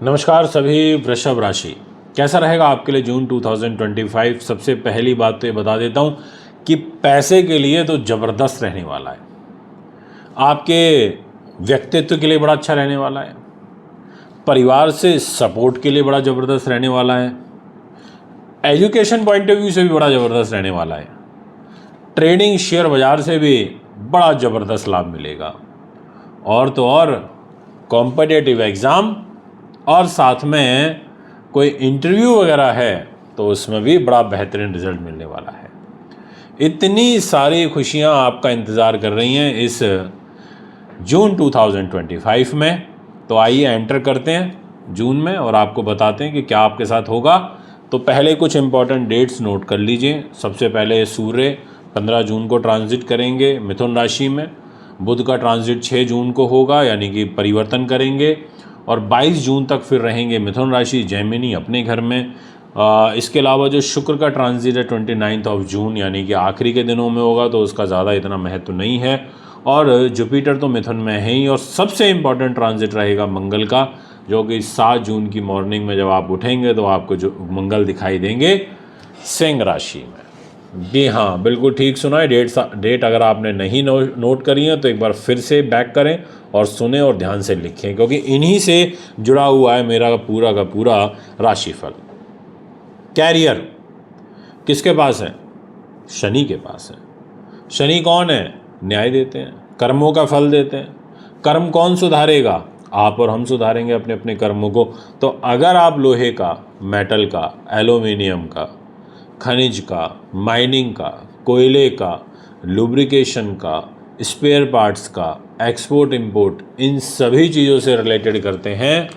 नमस्कार सभी वृषभ राशि। कैसा रहेगा आपके लिए जून 2025। सबसे पहली बात तो ये बता देता हूँ कि पैसे के लिए तो ज़बरदस्त रहने वाला है। आपके व्यक्तित्व के लिए बड़ा अच्छा रहने वाला है। परिवार से सपोर्ट के लिए बड़ा ज़बरदस्त रहने वाला है। एजुकेशन पॉइंट ऑफ व्यू से भी बड़ा ज़बरदस्त रहने वाला है। ट्रेडिंग शेयर बाज़ार से भी बड़ा ज़बरदस्त लाभ मिलेगा। और तो और कॉम्पिटिटिव एग्ज़ाम और साथ में कोई इंटरव्यू वगैरह है तो उसमें भी बड़ा बेहतरीन रिजल्ट मिलने वाला है। इतनी सारी खुशियां आपका इंतज़ार कर रही हैं इस जून 2025 में। तो आइए एंटर करते हैं जून में और आपको बताते हैं कि क्या आपके साथ होगा। तो पहले कुछ इंपॉर्टेंट डेट्स नोट कर लीजिए। सबसे पहले सूर्य 15 जून को ट्रांजिट करेंगे मिथुन राशि में। बुध का ट्रांजिट 6 जून को होगा, यानी कि परिवर्तन करेंगे और 22 जून तक फिर रहेंगे मिथुन राशि जैमिनी अपने घर में। इसके अलावा जो शुक्र का ट्रांजिट है 29 जून यानी कि आखिरी के दिनों में होगा, तो उसका ज़्यादा इतना महत्व नहीं है। और जुपिटर तो मिथुन में है ही। और सबसे इम्पॉर्टेंट ट्रांजिट रहेगा मंगल का, जो कि 7 जून की मॉर्निंग में जब आप उठेंगे तो आपको जो मंगल दिखाई देंगे सिंह राशि में। जी हाँ, बिल्कुल ठीक सुना है। डेट अगर आपने नहीं नोट करी है तो एक बार फिर से बैक करें और सुने और ध्यान से लिखें, क्योंकि इन्हीं से जुड़ा हुआ है मेरा पूरा का पूरा राशिफल। कैरियर किसके पास है? शनि के पास है। शनि कौन है? न्याय देते हैं, कर्मों का फल देते हैं। कर्म कौन सुधारेगा? आप और हम सुधारेंगे अपने अपने कर्मों को। तो अगर आप लोहे का, मेटल का, एल्यूमिनियम का, खनिज का, माइनिंग का, कोयले का, लुब्रिकेशन का, स्पेयर पार्ट्स का, एक्सपोर्ट इंपोर्ट, इन सभी चीज़ों से रिलेटेड करते हैं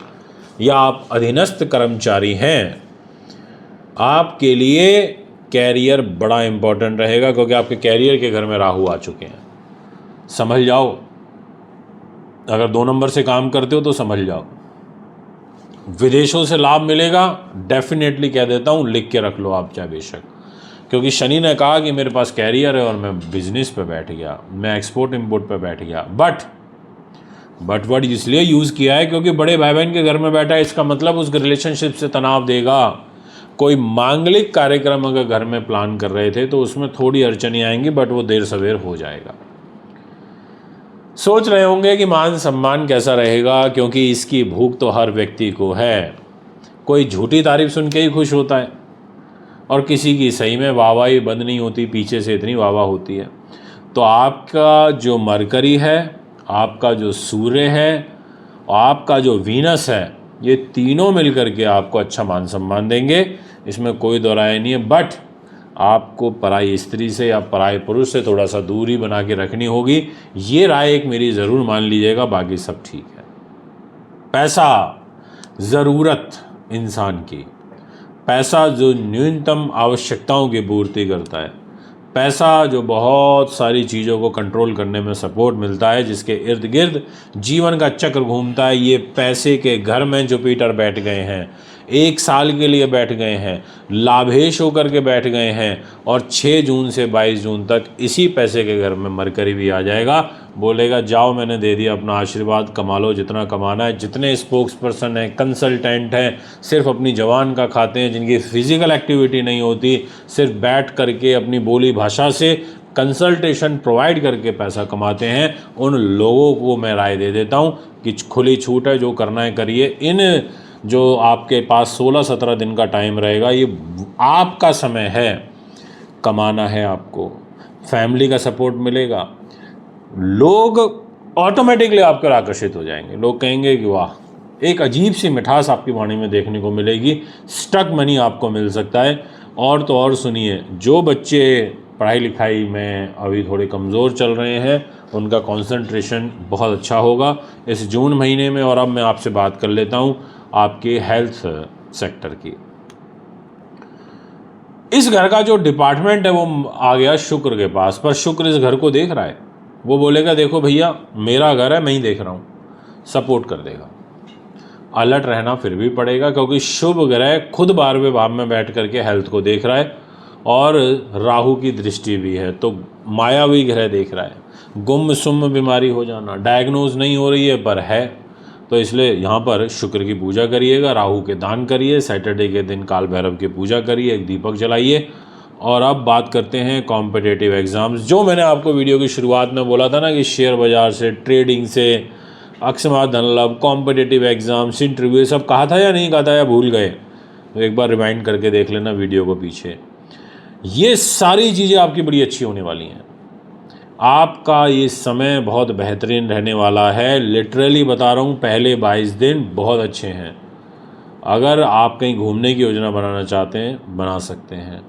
या आप अधीनस्थ कर्मचारी हैं, आपके लिए कैरियर बड़ा इंपॉर्टेंट रहेगा, क्योंकि आपके कैरियर के घर में राहु आ चुके हैं। समझ जाओ, अगर 2 नंबर से काम करते हो तो समझ जाओ। विदेशों से लाभ मिलेगा, डेफिनेटली कह देता हूँ, लिख के रख लो आप चाहे बेशक। क्योंकि शनि ने कहा कि मेरे पास कैरियर है और मैं बिजनेस पे बैठ गया, मैं एक्सपोर्ट इंपोर्ट पे बैठ गया। बट वर्ड इसलिए यूज़ किया है क्योंकि बड़े भाई बहन के घर में बैठा है, इसका मतलब उस रिलेशनशिप से तनाव देगा। कोई मांगलिक कार्यक्रम अगर घर में प्लान कर रहे थे तो उसमें थोड़ी अड़चनें आएंगी, बट वो देर सवेर हो जाएगा। सोच रहे होंगे कि मान सम्मान कैसा रहेगा, क्योंकि इसकी भूख तो हर व्यक्ति को है। कोई झूठी तारीफ सुन के ही खुश होता है और किसी की सही में वाहवाही बंद नहीं होती, पीछे से इतनी वाहवाह होती है। तो आपका जो मरकरी है, आपका जो सूर्य है और आपका जो वीनस है, ये तीनों मिलकर के आपको अच्छा मान सम्मान देंगे, इसमें कोई दो राय नहीं है। बट आपको पराई स्त्री से या पराई पुरुष से थोड़ा सा दूरी बना के रखनी होगी। ये राय एक मेरी ज़रूर मान लीजिएगा, बाकी सब ठीक है। पैसा ज़रूरत इंसान की, पैसा जो न्यूनतम आवश्यकताओं की पूर्ति करता है, पैसा जो बहुत सारी चीज़ों को कंट्रोल करने में सपोर्ट मिलता है, जिसके इर्द गिर्द जीवन का चक्र घूमता है, ये पैसे के घर में जुपिटर बैठ गए हैं। 1 साल के लिए बैठ गए हैं, लाभेश होकर के बैठ गए हैं। और 6 जून से 22 जून तक इसी पैसे के घर में मरकरी भी आ जाएगा। बोलेगा जाओ मैंने दे दिया अपना आशीर्वाद, कमा लो जितना कमाना है। जितने स्पोक्स पर्सन हैं, कंसल्टेंट हैं, सिर्फ अपनी जबान का खाते हैं, जिनकी फिजिकल एक्टिविटी नहीं होती, सिर्फ बैठ करके अपनी बोली भाषा से कंसल्टेशन प्रोवाइड करके पैसा कमाते हैं, उन लोगों को मैं राय दे देता हूं कि खुली छूट है, जो करना है करिए। इन जो आपके पास 16-17 दिन का टाइम रहेगा, ये आपका समय है। कमाना है आपको, फैमिली का सपोर्ट मिलेगा, लोग ऑटोमेटिकली आपके ओर आकर्षित हो जाएंगे। लोग कहेंगे कि वाह, एक अजीब सी मिठास आपकी वाणी में देखने को मिलेगी। स्टक मनी आपको मिल सकता है। और तो और सुनिए, जो बच्चे पढ़ाई लिखाई में अभी थोड़े कमज़ोर चल रहे हैं, उनका कंसंट्रेशन बहुत अच्छा होगा इस जून महीने में। और अब मैं आपसे बात कर लेता हूँ आपके हेल्थ सेक्टर की। इस घर का जो डिपार्टमेंट है वो आ गया शुक्र के पास, पर शुक्र इस घर को देख रहा है। वो बोलेगा देखो भैया, मेरा घर है, मैं ही देख रहा हूँ, सपोर्ट कर देगा। अलर्ट रहना फिर भी पड़ेगा, क्योंकि शुभ ग्रह खुद 12वें भाव में बैठ करके हेल्थ को देख रहा है और राहु की दृष्टि भी है, तो मायावी ग्रह देख रहा है। गुम सुम बीमारी हो जाना, डायग्नोज नहीं हो रही है पर है, तो इसलिए यहाँ पर शुक्र की पूजा करिएगा, राहु के दान करिए, सैटरडे के दिन काल भैरव की पूजा करिए, एक दीपक जलाइए। और अब बात करते हैं कॉम्पिटिटिव एग्ज़ाम्स। जो मैंने आपको वीडियो की शुरुआत में बोला था ना कि शेयर बाज़ार से, ट्रेडिंग से, अकस्मात धन लाभ, कॉम्पिटिटिव एग्ज़ाम्स, इंटरव्यू, सब कहा था या नहीं कहा था, या भूल गए? तो एक बार रिवाइंड करके देख लेना वीडियो को पीछे। ये सारी चीज़ें आपकी बड़ी अच्छी होने वाली हैं। आपका ये समय बहुत बेहतरीन रहने वाला है। लिटरली बता रहा हूँ, पहले 22 दिन बहुत अच्छे हैं। अगर आप कहीं घूमने की योजना बनाना चाहते हैं, बना सकते हैं।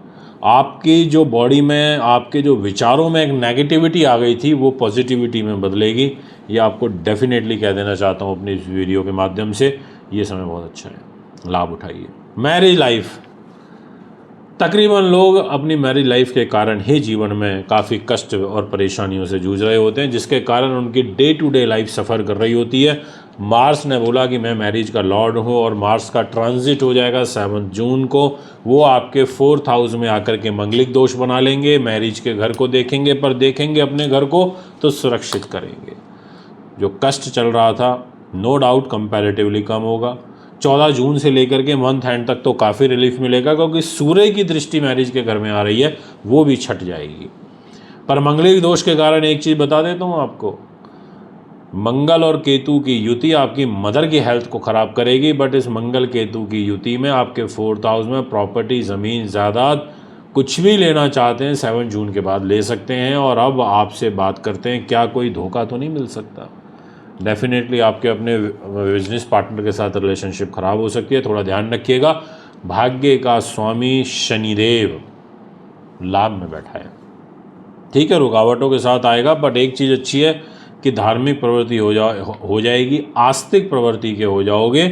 आपकी जो बॉडी में, आपके जो विचारों में एक नेगेटिविटी आ गई थी, वो पॉजिटिविटी में बदलेगी। ये आपको डेफिनेटली कह देना चाहता हूँ अपनी इस वीडियो के माध्यम से। ये समय बहुत अच्छा है, लाभ उठाइए। मैरिज लाइफ, तकरीबन लोग अपनी मैरिज लाइफ के कारण ही जीवन में काफ़ी कष्ट और परेशानियों से जूझ रहे होते हैं, जिसके कारण उनकी डे टू डे लाइफ सफ़र कर रही होती है। मार्स ने बोला कि मैं मैरिज का लॉर्ड हूँ, और मार्स का ट्रांजिट हो जाएगा 7 जून को। वो आपके 4th हाउस में आकर के मंगलिक दोष बना लेंगे। मैरिज के घर को देखेंगे, पर देखेंगे अपने घर को तो सुरक्षित करेंगे। जो कष्ट चल रहा था, नो डाउट कंपैरेटिवली कम होगा। 14 जून से लेकर के मंथ एंड तक तो काफ़ी रिलीफ मिलेगा, क्योंकि सूर्य की दृष्टि मैरिज के घर में आ रही है, वो भी छट जाएगी। पर मंगलिक दोष के कारण एक चीज़ बता देता हूँ आपको, मंगल और केतु की युति आपकी मदर की हेल्थ को ख़राब करेगी। बट इस मंगल केतु की युति में आपके 4th हाउस में प्रॉपर्टी, ज़मीन, जायदाद, कुछ भी लेना चाहते हैं 7 जून के बाद ले सकते हैं। और अब आपसे बात करते हैं, क्या कोई धोखा तो नहीं मिल सकता? डेफिनेटली आपके अपने बिजनेस पार्टनर के साथ रिलेशनशिप ख़राब हो सकती है, थोड़ा ध्यान रखिएगा। भाग्य का स्वामी शनिदेव लाभ में बैठा है, ठीक है, रुकावटों के साथ आएगा। बट एक चीज़ अच्छी है कि धार्मिक प्रवृत्ति हो जाएगी, आस्तिक प्रवृत्ति के हो जाओगे।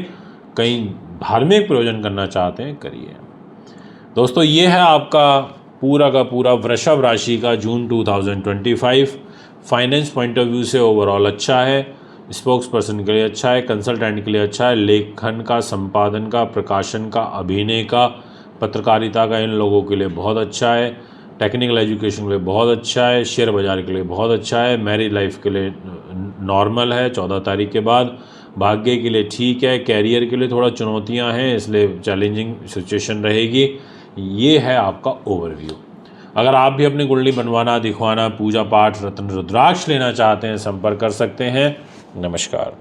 कहीं धार्मिक प्रयोजन करना चाहते हैं, करिए। दोस्तों, ये है आपका पूरा का पूरा वृषभ राशि का जून 2025। फाइनेंस पॉइंट ऑफ व्यू से ओवरऑल अच्छा है, स्पोक्स पर्सन के लिए अच्छा है, कंसल्टेंट के लिए अच्छा है, लेखन का, संपादन का, प्रकाशन का, अभिनय का, पत्रकारिता का, इन लोगों के लिए बहुत अच्छा है। टेक्निकल एजुकेशन के लिए बहुत अच्छा है, शेयर बाज़ार के लिए बहुत अच्छा है, मैरिज लाइफ के लिए नॉर्मल है 14 तारीख के बाद, भाग्य के लिए ठीक है, कैरियर के लिए थोड़ा चुनौतियां हैं, इसलिए चैलेंजिंग सिचुएशन रहेगी। ये है आपका ओवरव्यू। अगर आप भी अपनी कुंडली बनवाना, दिखवाना, पूजा पाठ, रत्न रुद्राक्ष लेना चाहते हैं, संपर्क कर सकते हैं। नमस्कार।